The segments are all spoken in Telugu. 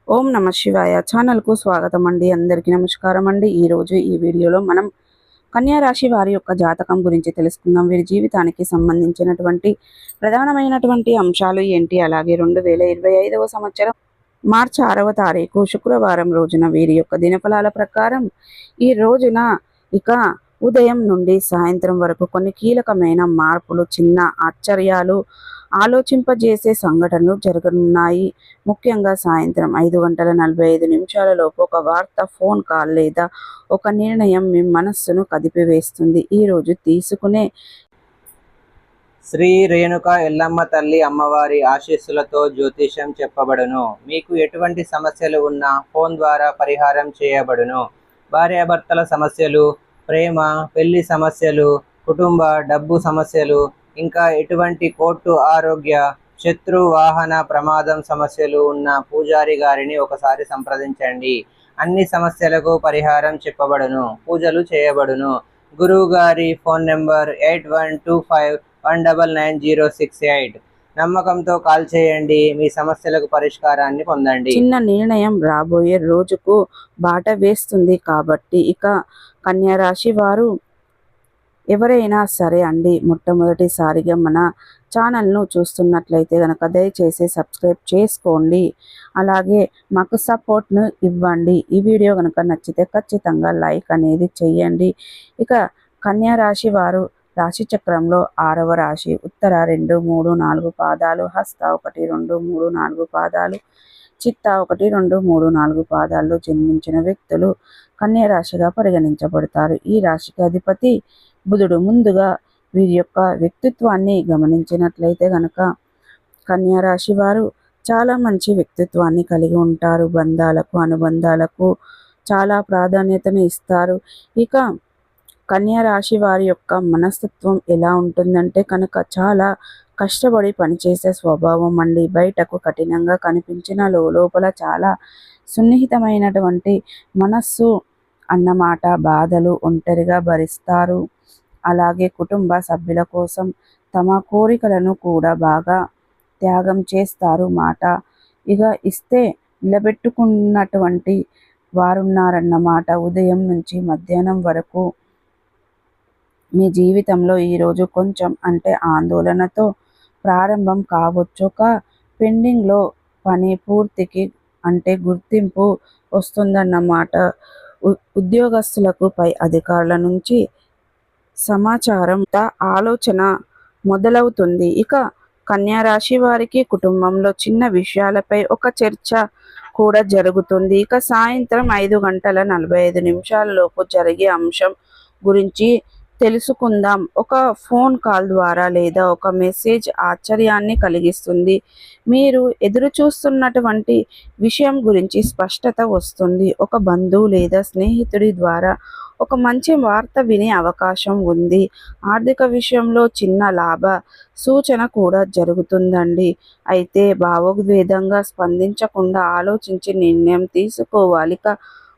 ఓం నమ శివాయ ఛానల్కు స్వాగతం అండి. అందరికీ నమస్కారం అండి. ఈరోజు ఈ వీడియోలో మనం కన్యా రాశి వారి యొక్క జాతకం గురించి తెలుసుకుందాం. వీరి జీవితానికి సంబంధించినటువంటి ప్రధానమైనటువంటి అంశాలు ఏంటి, అలాగే 2025వ సంవత్సరం మార్చి 6వ తారీఖు శుక్రవారం రోజున వీరి యొక్క దినఫలాల ప్రకారం ఈ రోజున ఇక ఉదయం నుండి సాయంత్రం వరకు కొన్ని కీలకమైన మార్పులు, చిన్న ఆశ్చర్యాలు, ఆలోచింపజేసే సంఘటనలు జరగనున్నాయి. ముఖ్యంగా సాయంత్రం 5:45 లోపు ఒక వార్త, ఫోన్ కాల్ లేదా ఒక నిర్ణయం మీ మనస్సును కదిపివేస్తుంది. ఈరోజు తీసుకునే శ్రీ రేణుక ఎల్లమ్మ తల్లి అమ్మవారి ఆశీస్సులతో జ్యోతిషం చెప్పబడును. మీకు ఎటువంటి సమస్యలు ఉన్నా ఫోన్ ద్వారా పరిహారం చేయబడును. భార్యాభర్తల సమస్యలు, ప్రేమ, పెళ్లి సమస్యలు, కుటుంబ డబ్బు సమస్యలు, ఇంకా ఎటువంటి కోర్టు, ఆరోగ్య, శత్రు, వాహన ప్రమాదం సమస్యలు ఉన్న పూజారి గారిని ఒకసారి సంప్రదించండి. అన్ని సమస్యలకు పరిహారం చెప్పబడును, పూజలు చేయబడును. గురువు గారి ఫోన్ నెంబర్ 8125199068. నమ్మకంతో కాల్ చేయండి, మీ సమస్యలకు పరిష్కారాన్ని పొందండి. చిన్న నిర్ణయం రాబోయే రోజుకు బాట వేస్తుంది. కాబట్టి ఇక కన్యా రాశి వారు ఎవరైనా సరే అండి, మొట్టమొదటిసారిగా మన ఛానల్ను చూస్తున్నట్లయితే కనుక దయచేసి సబ్స్క్రైబ్ చేసుకోండి. అలాగే మాకు సపోర్ట్ను ఇవ్వండి. ఈ వీడియో కనుక నచ్చితే ఖచ్చితంగా లైక్ అనేది చేయండి. ఇక కన్యా రాశి వారు రాశి చక్రంలో 6వ రాశి, ఉత్తర 2, 3, 4 పాదాలు, హస్త 1, 2, 3, 4 పాదాలు, చిత్త 1, 2, 3, 4 పాదాల్లో జన్మించిన వ్యక్తులు కన్యా రాశిగా పరిగణించబడతారు. ఈ రాశికి అధిపతి బుధుడు. ముందుగా వీరి యొక్క వ్యక్తిత్వాన్ని గమనించినట్లయితే గనక కన్యా రాశి వారు చాలా మంచి వ్యక్తిత్వాన్ని కలిగి ఉంటారు. బంధాలకు, అనుబంధాలకు చాలా ప్రాధాన్యతను ఇస్తారు. ఇక కన్యా రాశి వారి యొక్క మనస్తత్వం ఎలా ఉంటుందంటే కనుక చాలా కష్టపడి పనిచేసే స్వభావం అండి. బయటకు కఠినంగా కనిపించిన లోపల చాలా సున్నిహితమైనటువంటి మనస్సు అన్నమాట. బాధలు ఒంటరిగా భరిస్తారు. అలాగే కుటుంబ సభ్యుల కోసం తమ కోరికలను కూడా బాగా త్యాగం చేస్తారు. మాట ఇక ఇస్తే నిలబెట్టుకున్నటువంటి వారున్నారన్నమాట. ఉదయం నుంచి మధ్యాహ్నం వరకు మీ జీవితంలో ఈరోజు కొంచెం అంటే ఆందోళనతో ప్రారంభం కావచ్చు. ఒక పెండింగ్లో పని పూర్తికి అంటే గుర్తింపు వస్తుందన్నమాట. ఉద్యోగస్తులకు పై అధికారుల నుంచి సమాచారం, ఆలోచన మొదలవుతుంది. ఇక కన్యా రాశి వారికి కుటుంబంలో చిన్న విషయాలపై ఒక చర్చ కూడా జరుగుతుంది. ఇక సాయంత్రం 5:45 లోపు జరిగే అంశం గురించి తెలుసుకుందాం. ఒక ఫోన్ కాల్ ద్వారా లేదా ఒక మెసేజ్ ఆశ్చర్యాన్ని కలిగిస్తుంది. మీరు ఎదురు చూస్తున్నటువంటి విషయం గురించి స్పష్టత వస్తుంది. ఒక బంధువు లేదా స్నేహితుడి ద్వారా ఒక మంచి వార్త వినే అవకాశం ఉంది. ఆర్థిక విషయంలో చిన్న లాభ సూచన కూడా జరుగుతుందండి. అయితే భావోద్వేగంగా స్పందించకుండా ఆలోచించి నిర్ణయం తీసుకోవాలి. ఇక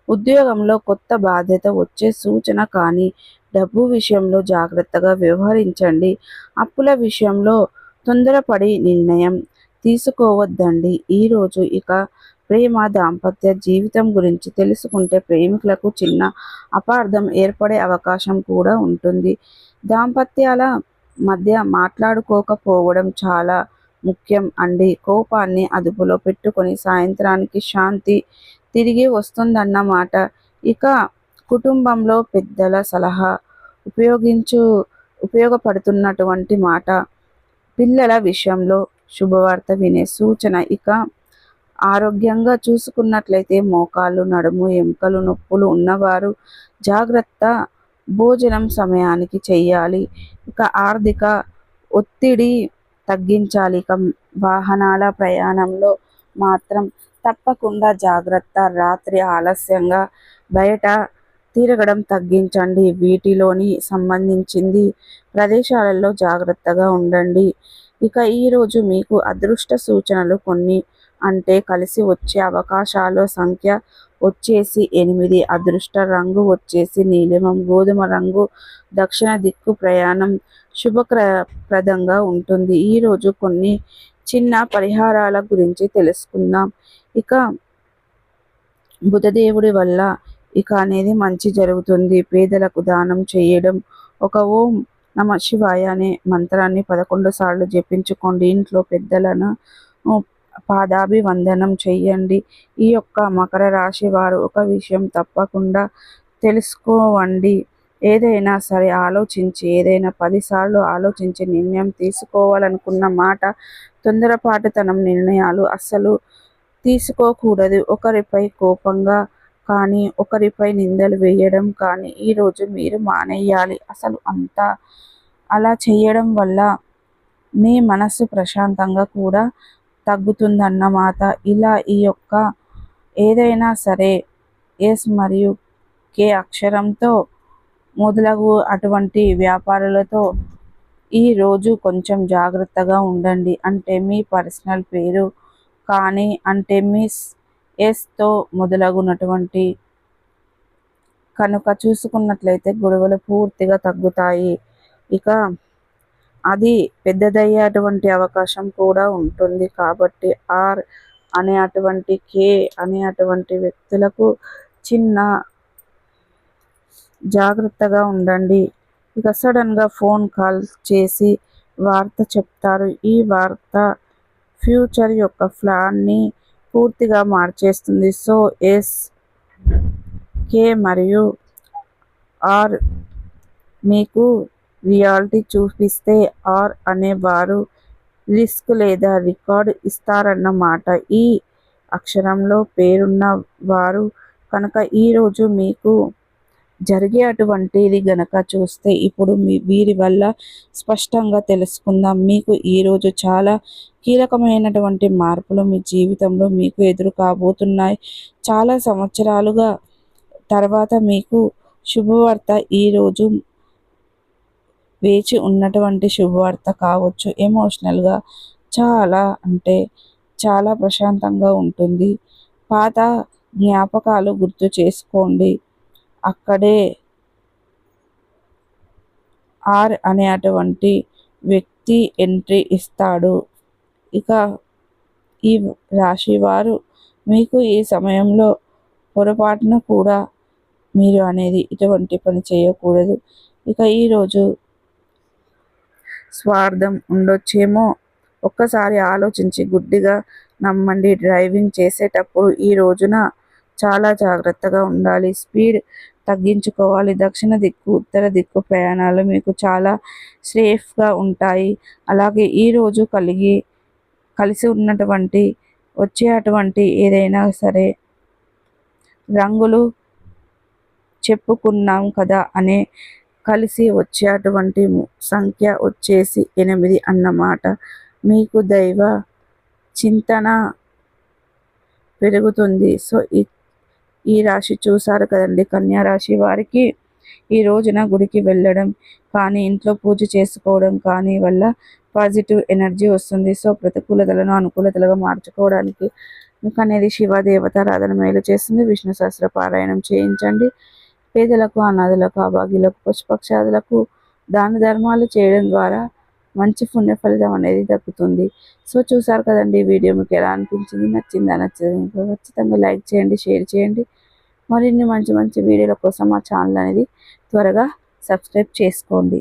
ఉద్యోగంలో కొత్త బాధ్యత వచ్చే సూచన, కానీ డబ్బు విషయంలో జాగ్రత్తగా వ్యవహరించండి. అప్పుల విషయంలో తొందరపడి నిర్ణయం తీసుకోవద్దండి. ఈరోజు ఇక ప్రేమ, దాంపత్య జీవితం గురించి తెలుసుకుంటే ప్రేమికులకు చిన్న అపార్థం ఏర్పడే అవకాశం కూడా ఉంటుంది. దాంపత్యాల మధ్య మాట్లాడుకోకపోవడం చాలా ముఖ్యం అండి. కోపాన్ని అదుపులో పెట్టుకొని సాయంత్రానికి శాంతి తిరిగి వస్తుందన్నమాట. ఇక కుటుంబంలో పెద్దల సలహా ఉపయోగపడుతున్నటువంటి మాట. పిల్లల విషయంలో శుభవార్త వినే సూచన. ఇక ఆరోగ్యంగా చూసుకున్నట్లయితే మోకాళ్ళు, నడుము, ఎముకలు నొప్పులు ఉన్నవారు జాగ్రత్త. భోజనం సమయానికి చేయాలి. ఇక ఆర్థిక ఒత్తిడి తగ్గించాలి. ఇక వాహనాల ప్రయాణంలో మాత్రం తప్పకుండా జాగ్రత్త. రాత్రి ఆలస్యంగా బయట తిరగడం తగ్గించండి. వీటిలోని సంబంధించింది ప్రదేశాలలో జాగ్రత్తగా ఉండండి. ఇక ఈరోజు మీకు అదృష్ట సూచనలు కొన్ని అంటే కలిసి వచ్చే అవకాశాల సంఖ్య వచ్చేసి 8. అదృష్ట రంగు వచ్చేసి నీలిమం, గోధుమ రంగు. దక్షిణ దిక్కు ప్రయాణం శుభప్రదంగా ఉంటుంది. ఈరోజు కొన్ని చిన్న పరిహారాల గురించి తెలుసుకుందాం. ఇక బుధదేవుడి వల్ల ఇక అనేది మంచి జరుగుతుంది. పేదలకు దానం చేయడం, ఒక ఓం నమ శివాయ అనే మంత్రాన్ని 11 సార్లు జపించుకోండి. ఇంట్లో పెద్దలను పాదాభివందనం చెయ్యండి. ఈ యొక్క మకర రాశి వారు ఒక విషయం తప్పకుండా తెలుసుకోవండి. ఏదైనా సరే ఆలోచించి, ఏదైనా 10 సార్లు ఆలోచించి నిర్ణయం తీసుకోవాలనుకున్న మాట, తొందరపాటుతనం నిర్ణయాలు అస్సలు తీసుకోకూడదు. ఒకరిపై కోపంగా కానీ, ఒకరిపై నిందలు వేయడం కానీ ఈరోజు మీరు మానేయాలి. అసలు అంతా అలా చేయడం వల్ల మీ మనసు ప్రశాంతంగా కూడా తగ్గుతుందన్నమాట. ఇలా ఈ యొక్క ఏదైనా సరే ఎస్ మరియు కే అక్షరంతో మొదలగు అటువంటి వ్యాపారాలతో ఈరోజు కొంచెం జాగ్రత్తగా ఉండండి. అంటే మీ పర్సనల్ పేరు కానీ, అంటే మిస్ ఎస్తో మొదలగునటువంటి కనుక చూసుకున్నట్లయితే గొడవలు పూర్తిగా తగ్గుతాయి. ఇక అది పెద్దదయ్యేటువంటి అవకాశం కూడా ఉంటుంది. కాబట్టి ఆర్ అనే అటువంటి కే అనే అటువంటి వ్యక్తులకు చిన్న జాగ్రత్తగా ఉండండి. ఇక సడన్గా ఫోన్ కాల్ చేసి వార్త చెప్తారు. ఈ వార్త ఫ్యూచర్ యొక్క ప్లాన్ని పూర్తిగా మార్చేస్తుంది. సో ఎస్, కే మరియు ఆర్ మీకు రియాలిటీ చూపిస్తే ఆర్ అనేవారు రిస్క్ లేదా రికార్డ్ ఇస్తారన్నమాట. ఈ అక్షరంలో పేరున్న వారు కనుక ఈరోజు మీకు జరిగే అటువంటిది గనక చూస్తే ఇప్పుడు వీరి వల్ల స్పష్టంగా తెలుసుకుందాం. మీకు ఈరోజు చాలా కీలకమైనటువంటి మార్పులు మీ జీవితంలో మీకు ఎదురు కాబోతున్నాయి. చాలా సంవత్సరాలుగా తర్వాత మీకు శుభవార్త ఈరోజు వేచి ఉన్నటువంటి శుభవార్త కావచ్చు. ఎమోషనల్గా చాలా అంటే చాలా ప్రశాంతంగా ఉంటుంది. పాత జ్ఞాపకాలు గుర్తు చేసుకోండి. అక్కడే ఆర్ అనే అటువంటి వ్యక్తి ఎంట్రీ ఇస్తాడు. ఇక ఈ రాశి వారు మీకు ఈ సమయంలో పొరపాటున కూడా మీరు అనేది ఇటువంటి పని చేయకూడదు. ఇక ఈరోజు స్వార్థం ఉండొచ్చేమో, ఒక్కసారి ఆలోచించి గుడ్డిగా నమ్మండి. డ్రైవింగ్ చేసేటప్పుడు ఈ రోజున చాలా జాగ్రత్తగా ఉండాలి. స్పీడ్ తగ్గించుకోవాలి. దక్షిణ దిక్కు, ఉత్తర దిక్కు ప్రయాణాలు మీకు చాలా సేఫ్గా ఉంటాయి. అలాగే ఈరోజు కలిసి ఉన్నటువంటి వచ్చే అటువంటి ఏదైనా సరే రంగులు చెప్పుకున్నాం కదా అనే కలిసి వచ్చే అటువంటి సంఖ్య వచ్చేసి 8 అన్నమాట. మీకు దైవ చింతన పెరుగుతుంది. సో ఈ రాశి చూసారు కదండి, కన్యా రాశి వారికి ఈ రోజున గుడికి వెళ్ళడం కానీ, ఇంట్లో పూజ చేసుకోవడం కానీ వల్ల పాజిటివ్ ఎనర్జీ వస్తుంది. సో ప్రతికూలతలను అనుకూలతలుగా మార్చుకోవడానికి మీకు అనేది శివదేవత ఆరాధన మేలు చేస్తుంది. విష్ణు సహస్ర పారాయణం చేయించండి. పేదలకు, అనాథులకు, అభాగ్యులకు, పశుపక్షాదులకు దాన ధర్మాలు చేయడం ద్వారా మంచి పుణ్య ఫలితం అనేది దక్కుతుంది. సో చూసారు కదండి, ఈ వీడియో మీకు ఎలా అనిపించింది? నచ్చిందా? నచ్చదు ఖచ్చితంగా లైక్ చేయండి, షేర్ చేయండి. మరిన్ని మంచి మంచి వీడియోల కోసం మా ఛానల్ అనేది త్వరగా సబ్స్క్రైబ్ చేసుకోండి.